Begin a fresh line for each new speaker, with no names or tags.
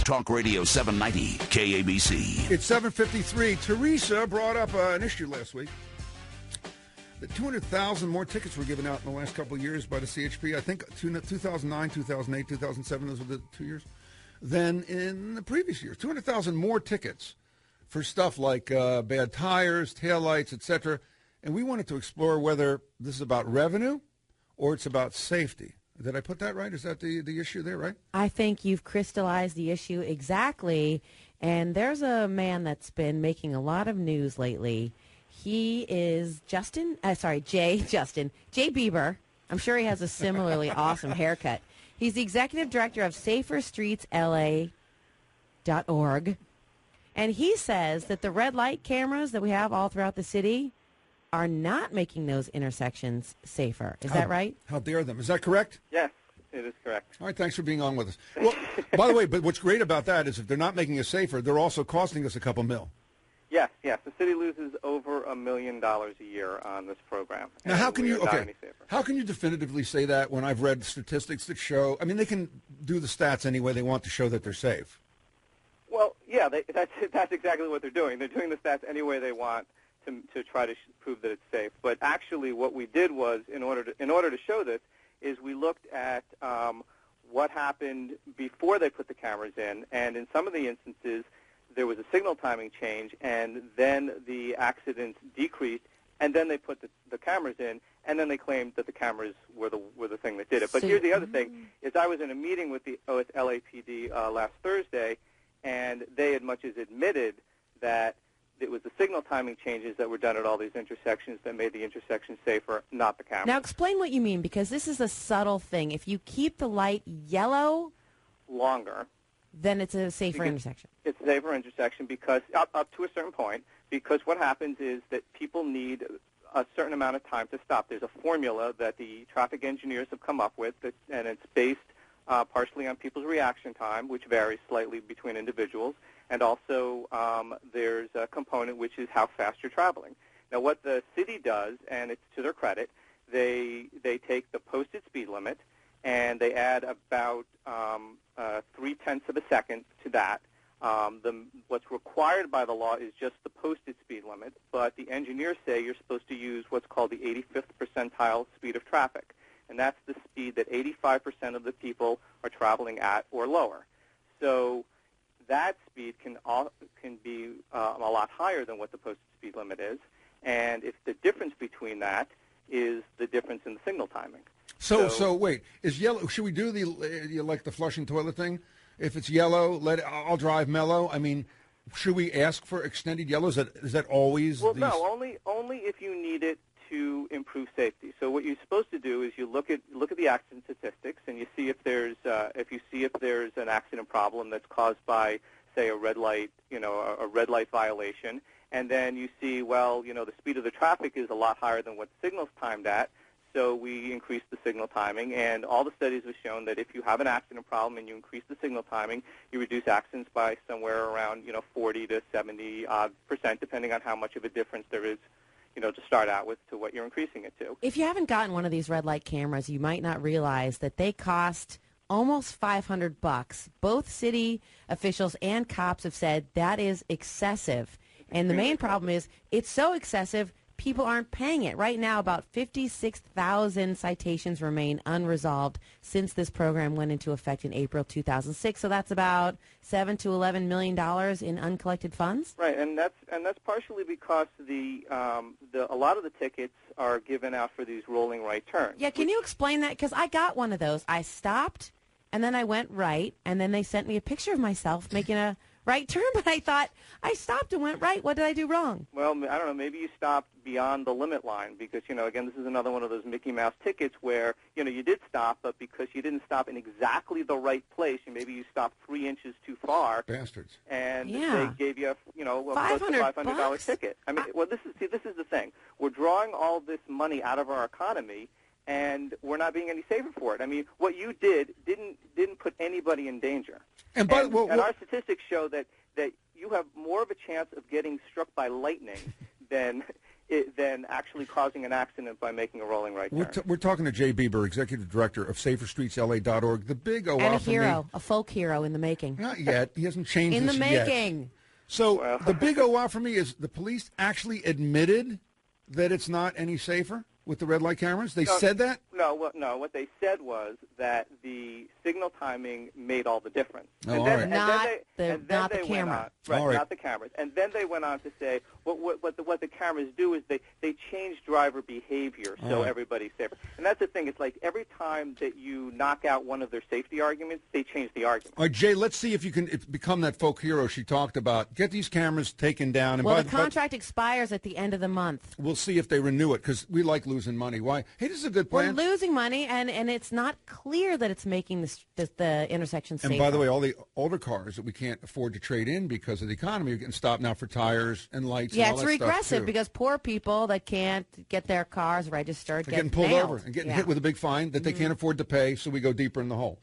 News Talk Radio 790 KABC.
It's 7:53. Teresa brought up an issue last week. The 200,000 more tickets were given out in the last couple of years by the CHP. I think 2009, 2008, 2007, those were the 2 years. Than in the previous years. 200,000 more tickets for stuff like bad tires, taillights, etc. And we wanted to explore whether this is about revenue or it's about safety. Did I put that right? Is that the issue there, right?
I think you've crystallized the issue exactly. And there's a man that's been making a lot of news lately. He is Jay Beeber. I'm sure he has a similarly awesome haircut. He's the executive director of SaferStreetsLA.org. And he says that the red light cameras that we have all throughout the city are not making those intersections safer. Is that right?
How dare them? Is that correct?
Yes, it is correct.
All right, thanks for being on with us. Well, by the way, but what's great about that is if they're not making us safer, they're also costing us a couple mil.
Yes. The city loses over $1 million a year on this program.
Now, how can you definitively say that when I've read statistics that show, I mean, they can do the stats any way they want to show that they're safe.
Well, yeah, that's exactly what they're doing. They're doing the stats any way they want to try to prove that it's safe. But actually what we did was, in order to show this, is we looked at what happened before they put the cameras in, and in some of the instances, there was a signal timing change, and then the accidents decreased, and then they put the cameras in, and then they claimed that the cameras were the thing that did it. But here's the other thing, is I was in a meeting with LAPD last Thursday, and they had much as admitted that it was the signal timing changes that were done at all these intersections that made the intersection safer, not the cameras.
Now explain what you mean, because this is a subtle thing. If you keep the light yellow
longer,
then it's a safer intersection.
It's a safer intersection because up to a certain point, because what happens is that people need a certain amount of time to stop. There's a formula that the traffic engineers have come up with, and it's based partially on people's reaction time, which varies slightly between individuals, and also there's a component which is how fast you're traveling. Now, what the city does, and it's to their credit, they take the posted speed limit and they add about 0.3 of a second to that. What's required by the law is just the posted speed limit, but the engineers say you're supposed to use what's called the 85th percentile speed of traffic, and that's the speed that 85% of the people are traveling at or lower. So that speed can be a lot higher than what the posted speed limit is, and if the difference between that is the difference in the signal timing.
So wait, is yellow? Should we do like the flushing toilet thing? If it's yellow, I'll drive mellow. I mean, should we ask for extended yellow? Is that always?
Well, no, only if you need it to improve safety. So what you're supposed to do is you look at the accident statistics and you see if there's an accident problem that's caused by, say, a red light violation, and then you see, well, the speed of the traffic is a lot higher than what the signal's timed at. So we increase the signal timing, and all the studies have shown that if you have an accident problem and you increase the signal timing, you reduce accidents by somewhere around 40 to 70% depending on how much of a difference there is, to start out with to what you're increasing it to.
If you haven't gotten one of these red light cameras, you might not realize that they cost almost $500. Both city officials and cops have said that is excessive, and the main problem is it's so excessive. People aren't paying it. Right now, about 56,000 citations remain unresolved since this program went into effect in April 2006. So that's about $7 to $11 million in uncollected funds.
Right, and that's partially because a lot of the tickets are given out for these rolling right turns.
Yeah, can you explain that? Because I got one of those. I stopped, and then I went right, and then they sent me a picture of myself making a right turn, but I thought I stopped and went right. What did I do wrong?
Well, I don't know. Maybe you stopped beyond the limit line because, again, this is another one of those Mickey Mouse tickets where, you did stop, but because you didn't stop in exactly the right place, and maybe you stopped 3 inches too far.
Bastards.
And they gave you, a close to $500 ticket. I mean, well, this is the thing. We're drawing all this money out of our economy, and we're not being any safer for it. I mean, what you didn't put anybody in danger. And our statistics show that you have more of a chance of getting struck by lightning than than actually causing an accident by making a rolling right turn.
We're talking to Jay Beeber, Executive Director of SaferStreetsLA.org. The big
And
O-Wow
a
for
hero,
me,
a folk hero in the making.
not yet. He hasn't changed
In the
this yet.
making.
So the big O-Wow for me is the police actually admitted that it's not any safer with the red light cameras. They said that?
No, what they said was that the signal timing made all the difference.
Oh, all right.
Not the
went
camera.
on,
All right.
not the cameras. And then they went on to say what the cameras do is they change driver behavior so everybody's safer. And that's the thing. It's like every time that you knock out one of their safety arguments, they change the argument.
All right, Jay, let's see if you can become that folk hero she talked about. Get these cameras taken down. And
Well, the contract expires at the end of the month.
we'll see if they renew it because we like losing money. Why? Hey, this is a good plan.
We're losing money, and it's not clear that it's making the intersection safer.
And by the way, all the older cars that we can't afford to trade in because of the economy are getting stopped now for tires and lights.
Yeah,
and all
it's
that stuff,
regressive
too.
because poor people that can't get their cars registered
They're getting pulled
nailed.
over and getting
Yeah.
hit with a big fine that they can't afford to pay, so we go deeper in the hole.